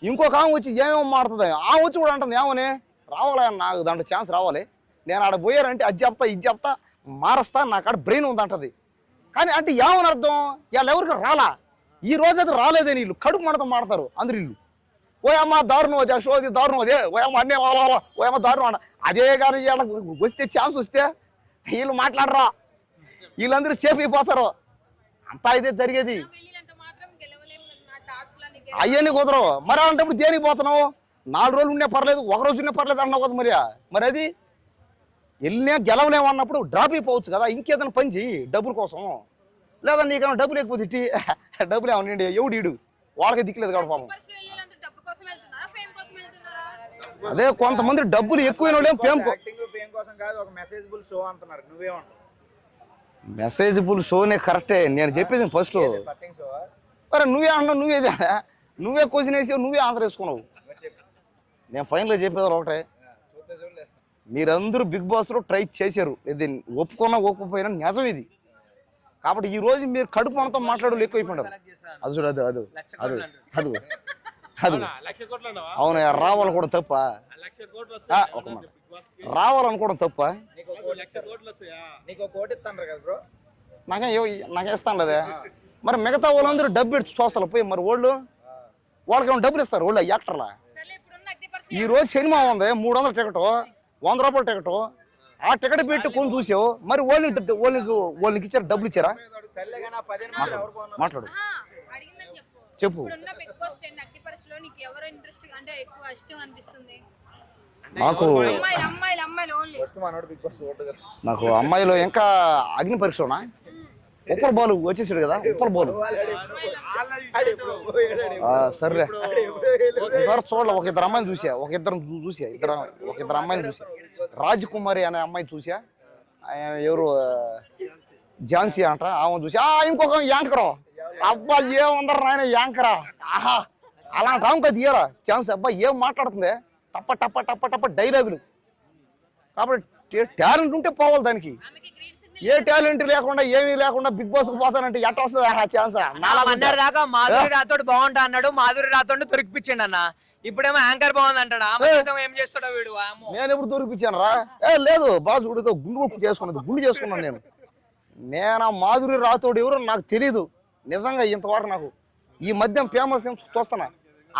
ఇంకొక ఆమె వచ్చి ఏమేమో మారుతుంది, ఆమె వచ్చి కూడా అంటుంది ఏమని రావాలి నాకు దాంట్లో ఛాన్స్ రావాలి, నేను ఆడ పోయారంటే అది చెప్తా ఇది చెప్తా మారుస్తా, నాకు ఆడ బ్రెయిన్ ఉందంటది. కానీ అంటే ఏమని అర్థం, వాళ్ళు ఎవరికి రాలా, ఈ రోజు అది రాలేదే, వీళ్ళు కడుపు మనతో మాడతారు అందరు. ఇల్లు ఓయమ్మ దారుణం అదే, షోది దారుణం అదే, ఓయమ్మ అన్నీ ఓయమ్మ దారుణం అన్న అదే. కానీ వస్తే ఛాన్స్ వస్తే వీళ్ళు మాట్లాడరా, వీళ్ళందరూ సేఫ్ అయిపోతారు. అంతా అయితే జరిగేది. అయ్యని కుదరవు మరి. అలాంటప్పుడు దేనికి పోతున్నావు, 4 రోజులు ఉన్నా పర్లేదు, 1 రోజు ఉన్నా పర్లేదు అన్నావు కదా. మరి అది వెళ్ళినా గెలవలేము అన్నప్పుడు డ్రాప్ అయిపోవచ్చు కదా, ఇంకేదైనా పని చెయ్యి డబ్బుల కోసం. లేదా నీకన్నా డబ్బులు లేకపోతే ఇట్టి డబ్బులు ఏమన్నా ఎవడు వాళ్ళకి దిక్కులేదు కాబట్టి పాపం. అదే కొంతమంది డబ్బులు ఎక్కువైన మెసేజబుల్ షోనే కరెక్టే. నేను చెప్పేది ఫస్ట్ మరి నువ్వే అన్నావు, నువ్వే క్వశ్చన్ వేసావు, నువ్వే ఆన్సర్ వేసుకున్నావు. నేను ఫైనల్గా చెప్పేది ఒకటే, మీరందరూ బిగ్ బాస్లో ట్రై చేశారు, ఇది ఒప్పుకున్నా ఒప్పుకోపోయినా నిజం ఇది. కాబట్టి ఈ రోజు మీరు కడుపు మనతో మాట్లాడాలి ఎక్కువైపోయినారు. అది చూడు అది అది అది అది అది అవును. రావాలనుకోవడం తప్ప, రావాలనుకోవడం తప్ప. నాకే ఇస్తాను అదే. మరి మిగతా వాళ్ళందరూ డబ్బు పెట్టి చూస్తారు పోయి, మరి వాళ్ళకి ఏమైనా డబ్బులు ఇస్తారు వాళ్ళు యాక్టర్లా. ఈ రోజు సినిమా ఉంది 300 టికెట్, 100 రూపాయల టికెట్, ఆ టికెట్ పెట్టి కొని చూసావు, మరి వాళ్ళకి ఇచ్చారు, డబ్బులు ఇచ్చారా? మాట్లాడు చెప్పు. నాకు అమ్మాయిలో ఇంకా అగ్ని పరీక్షనా ఉప్పల బాలు వచ్చేసాడు కదా, ఉప్పల బాలు. సర్లే చూడాలి, ఒక ఇద్దరు అమ్మాయిని చూసా, ఒక ఇద్దరు అమ్మాయిని చూసా. రాజకుమారి అనే అమ్మాయిని చూసా, ఎవరు ఝాన్సీ అంట, ఆమె చూసా. ఇంకొక యాంకరా, అబ్బా ఏముందరు నాయన యాంకరా, ఆహా అలాంటి ఆమె తీయరా ఛాన్స్. అబ్బా ఏం మాట్లాడుతుంది, టప్ప టప్ప టప్ప టప్ప డైలాగులు. కాబట్టి టాలెంట్ ఉంటే పోవాలి దానికి. ఏ టాలెంట్ లేకుండా ఏమీ లేకుండా బిగ్ బాస్ కు పోతానంటే ఎట్ట వస్తుంది ఆ ఛాన్స్? దాకా మాధురి రాథోడ్ బాగుంటా అన్నాడు, మాధురి రాథోడ్ దొరికిపించండి అన్న. ఇప్పుడేమో యాంకర్ బాగుంది అంటాడా, ఏం చేస్తాడో వీడు. నేను ఎప్పుడు దొరికిపించాను రా? లేదు బాజుడితో గుండు చేసుకున్నాను నేను ఆ మాధురి రాథోడ్ ఎవరో నాకు తెలీదు నిజంగా ఇంతవరకు. నాకు ఈ మధ్య ఫేమస్ చూస్తున్నా.